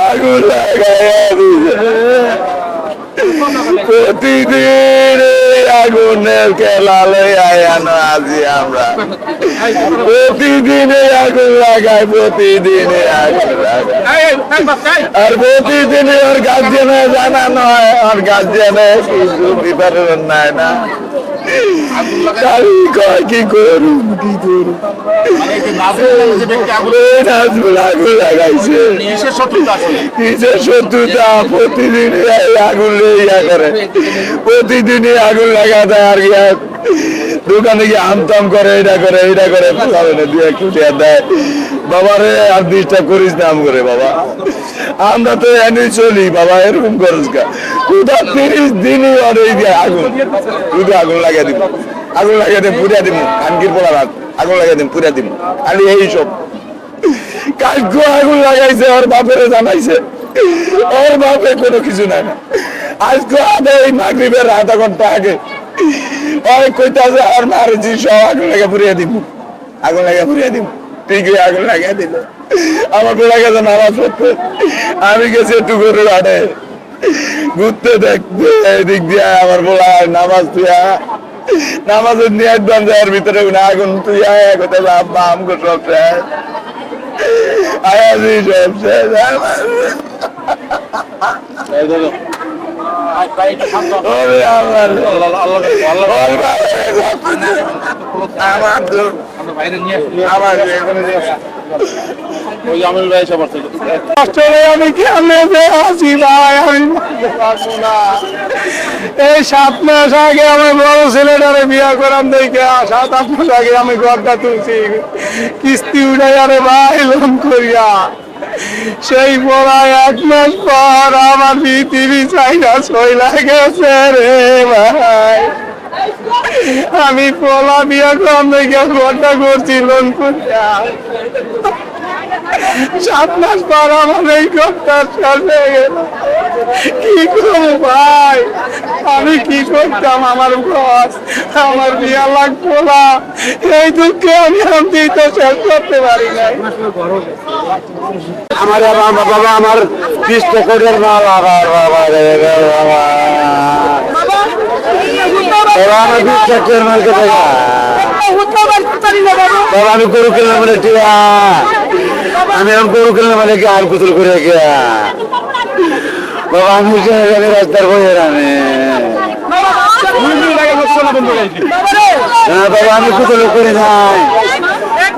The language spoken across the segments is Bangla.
আগুন লাগাইয়া দিছে। প্রতিদিন আগুনের খেলা লইয়ানো আছি আমরা, প্রতিদিনে আগুন লাগাই, প্রতিদিনে আগুন লাগাই, আর প্রতিদিনে ওর গার্জিয়ানে জানানো হয়, ওর গার্জিয়ানে কিছু প্রিপারেশন নাই না। কি করুন কি করুন, আগুন লাগাইছে কিসের শত্রুতা, প্রতিদিন আগুন ইয়া করে, প্রতিদিনই আগুন লাগা দেয় আর কি, দোকানে গিয়ে আমতাম করে, এটা করে এইটা করে, দু একটু দেয়। বাবারে আর ডিস্টার্ব করিস না আম করে, বাবা আমরা তো এনে চলি বাবা, এরকম করিস কা, কোথাও 30 দিনই আগুন, শুধু আগুন লাগিয়ে দিব, আগুন লাগিয়ে দিব, পুড়িয়া দিব, খানকির পোড়া রাত আগুন লাগিয়ে দিব, পুড়িয়া দিব, খালি এইসব। কালকে আগুন লাগাইছে, ওর বাপেরে জানাইছে, ওর বাপে কোনো কিছু নাই না। আজকে এই মাগরিবের আধা ঘন্টা আগে ওই কইতাছে আর মারছি সব আগুন লাগে পুড়িয়ে দিব, আগুন লাগে পুড়িয়ে দিব, ঠিকই আগুন লাগিয়ে দিল। আমার বেলা গেছে নামাজ পড়তে, আমি গেছি একটু গরু হাটে ঘুরতে, দেখতে এদিক দিয়ে আমার বলা নামাজ তুইয়া, নামাজের নিয়ে একদম যাওয়ার ভিতরে আগুন তুইয়া কোথায় আব্বা আমগো সব শেষ, আয়াজি সব শেষ। আমি কেমনে আছি ভাই, আমি এই 7 মাস আগে আমার বড় ছেলেটারে বিয়া করাম দেখে 7-8 মাস আগে আমি ঘরটা তুলছি, কিস্তি উঠাই আরে ভাই লোন করিয়া, সেই পড়ায় 1 মাস পর আমার পৃথিবী চাইনা চইলা গেছে রে ভাই। আমি পোলা বিয়া করাম দেখে ঘরটা করছি লোন করিয়া, 7 মাস পর আমার এই ঘরটা শেষ হয়ে গেল। কি করবো ভাই, আমি কি করতাম, আমার ঘর, আমার বিয়া লাগবো না, এই দুঃখে আমি তো শেষ করতে পারি নাই। আমার বাবা আমার 20 টাকার মাল, আবার বাবা আমার 20 টাকার মাল কে টাকা বাবা, আমি গরু কিনলাম মানে টিয়া, আমি এখন গরু কিনলাম মানে কি আর কুতুল করে গিয়া বাবা, আমি রাস্তার বইয়ের আমি বাবা, আমি কুতুল করি নাই,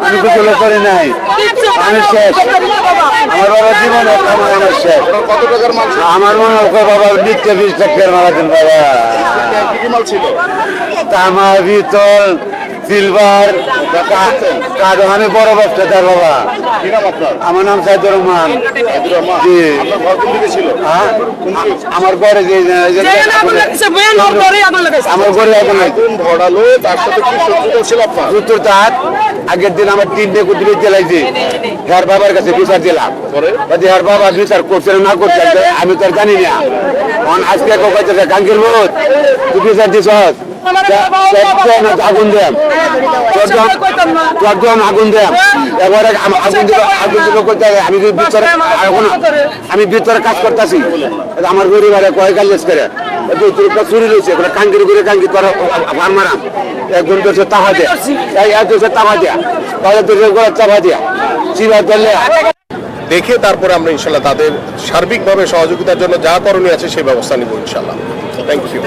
আমি কুতুল করি নাই, আমি শেষ, আমার বাবা জীবন আমার শেষ। আমার মনে হয় বাবা নিত্য 20 টাকার মারা দিন বাবা, তামা পিতল সিলভার কাদো, আমি বড় ব্যবসাদার বাবা। আমার নাম সাইদুর রহমান। আমার ঘরে যে আমার ঘরে ধরালো, তার সাথে সূত্র তার আগের দিন আমার 3টে কুতুরি জেলাইছি, হের বাবার কাছে বিচার দিলাম, হের বাবা বিচার করছে না করছে আমি তো আর জানি না। আজকে কাঙ্কির বোধ তুই বিচার দিস আগুন দেম, আগুন দেম, এবারে আগুন দিল করতে, আমি ভিতরে কাজ করতেছি, আমার গরিবারে কয় কাজ করে চুরি রয়েছে, কাঙ্কির করে কাঙ্কি করা মারাম, একজন দেশে তাহা দেয়া, এক দেশে তাহা দেয়া, তাদের দেশের করে চাপা দেয়া, চিবা করলে দেখে তারপরে আমরা ইনশাল্লাহ তাদের সার্বিকভাবে সহযোগিতার জন্য যা করণীয় আছে সেই ব্যবস্থা নিব ইনশাল্লাহ। Thank you.